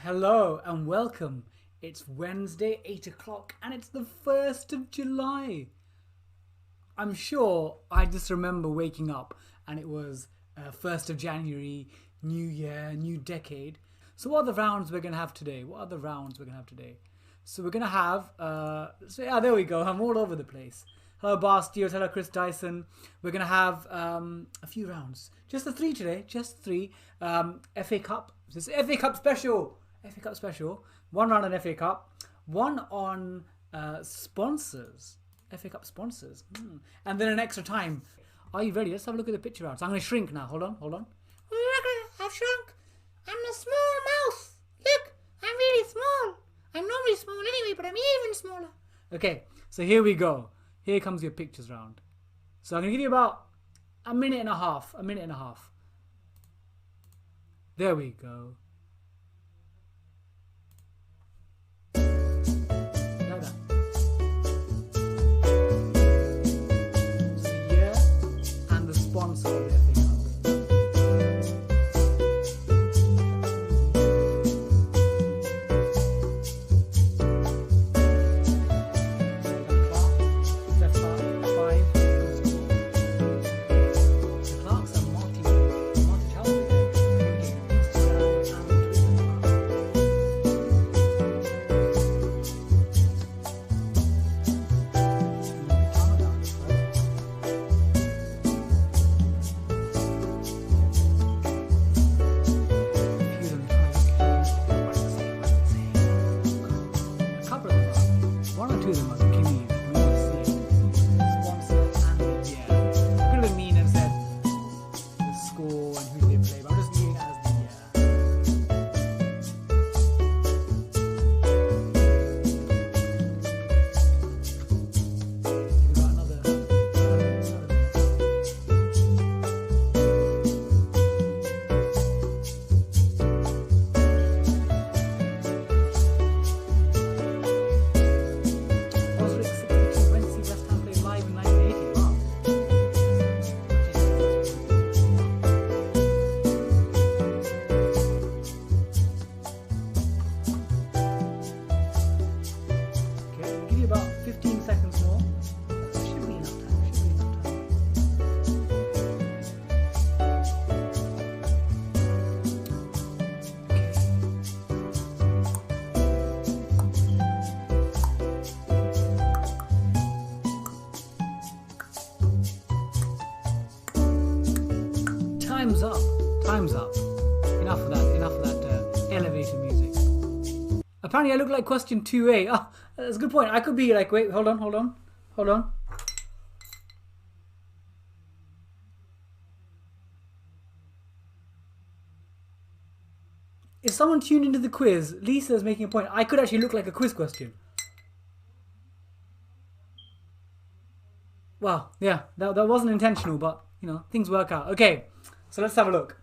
Hello and welcome. It's Wednesday, 8 o'clock, and it's the 1st of July. I'm sure I just remember waking up and it was 1st of January, new year, new decade. So what are the rounds we're going to have today? So we're going to have, there we go. I'm all over the place. Hello, Bastios. Hello, Chris Dyson. We're going to have a few rounds. Just the three today. Just three. FA Cup. This is FA Cup special. FA Cup special. One round on FA Cup. One on sponsors. FA Cup sponsors. And then an extra time. Are you ready? Let's have a look at the picture round. So I'm going to shrink now. Hold on. Look, I've shrunk. I'm a small mouse. Look, I'm really small. I'm normally small anyway, but I'm even smaller. Okay, so here we go. Here comes your pictures round. So I'm going to give you about a minute and a half. There we go. Like that. So the year and the sponsor of the FA Cup. About 15 seconds more. Should be enough time. Time's up. Enough of that elevator music. Apparently I look like question 2A. Oh, that's a good point. I could be like, wait, hold on. If someone tuned into the quiz, Lisa's making a point. I could actually look like a quiz question. Well, yeah, that wasn't intentional, but, things work out. Okay, so let's have a look.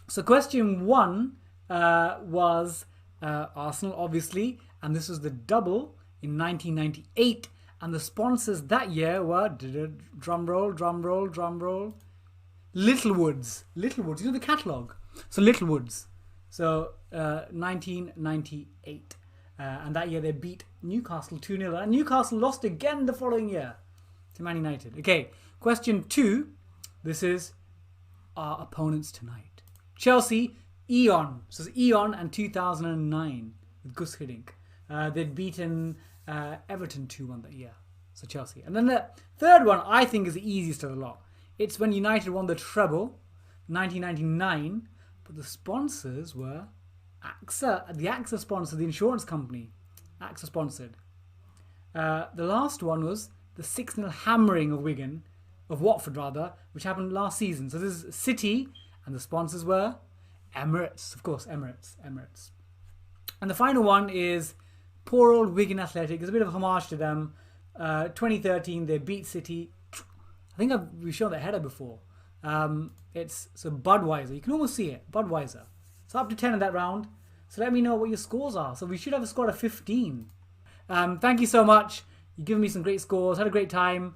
So question 1 was Arsenal, obviously, and this was the double in 1998, and the sponsors that year were, drum roll, Littlewoods, the catalogue. So Littlewoods. So 1998, and that year they beat Newcastle 2-0, and Newcastle lost again the following year to Man United. Okay, question 2. This is our opponents tonight. Chelsea, Eon. So it's Eon and 2009 with Gus Hiddink. They'd beaten Everton 2-1 that year. So Chelsea. And then the third one I think is the easiest of the lot. It's when United won the treble, 1999. But the sponsors were AXA. The AXA sponsor, the insurance company. AXA sponsored. The last one was the 6-0 hammering of Watford, which happened last season. So this is City, and the sponsors were Emirates. Of course, Emirates. And the final one is poor old Wigan Athletic. It's a bit of a homage to them. 2013, they beat City. I think we've shown that header before. It's Budweiser. You can almost see it. Budweiser. So up to 10 in that round. So let me know what your scores are. So we should have a score of 15. Thank you so much. You've given me some great scores. Had a great time.